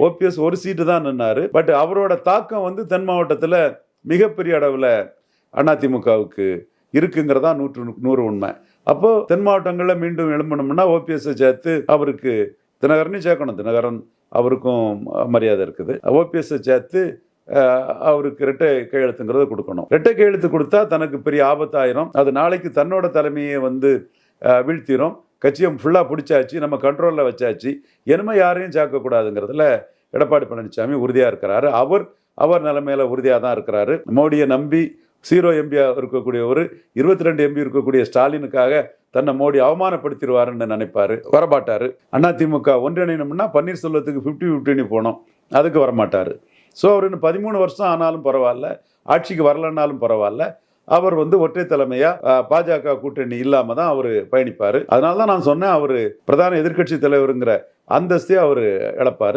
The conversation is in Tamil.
ஓபிஎஸ் ஒரு சீட்டு தான் நின்னாரு. பட் அவரோட தாக்கம் வந்து தென் மாவட்டத்தில் மிகப்பெரிய அளவில் அதிமுகவுக்கு இருக்குங்கிறதா 100 உண்மை. அப்போ தென் மாவட்டங்களில் மீண்டும் எழும்பணும்னா ஓபிஎஸ் சேர்த்து அவருக்கு தினகரனையும் சேர்க்கணும். தினகரன் அவருக்கும் மரியாதை இருக்குது. ஓபிஎஸ் சேர்த்து அவருக்கு இரட்டை கையெழுத்துங்கிறத கொடுக்கணும். இரட்டை கையெழுத்து கொடுத்தா தனக்கு பெரிய ஆபத்தாயிரும். அது நாளைக்கு தன்னோட தலைமையை வந்து வீழ்த்திரும். கட்சியை ஃபுல்லாக பிடிச்சாச்சு, நம்ம கண்ட்ரோலில் வச்சாச்சு, இனிமே யாரையும் சேர்க்கக்கூடாதுங்கிறதுல எடப்பாடி பழனிசாமி உறுதியாக இருக்கிறாரு. அவர் நிலைமையில உறுதியாக தான் இருக்கிறாரு. மோடியை நம்பி 0 எம்பியா இருக்கக்கூடியவர் 22 எம்பி இருக்கக்கூடிய ஸ்டாலினுக்காக தன்னை மோடி அவமானப்படுத்திடுவாருன்னு நினைப்பாரு. வரமாட்டாரு. அதிமுக ஒன்றிணைனம்னா பன்னீர்செல்வத்துக்கு 50-50 போனோம், அதுக்கு வரமாட்டாரு. ஸோ அவர் இன்னும் 13 வருஷம் ஆனாலும் பரவாயில்ல, ஆட்சிக்கு வரலன்னாலும் பரவாயில்ல, அவர் வந்து ஒற்றை தலைமையா பாஜக கூட்டணி இல்லாம தான் அவர் பயணிப்பாரு. அதனால தான் நான் சொன்னேன், அவர் பிரதான எதிர்க்கட்சி தலைவருங்கிற அந்தஸ்தே அவர் இழப்பாரு.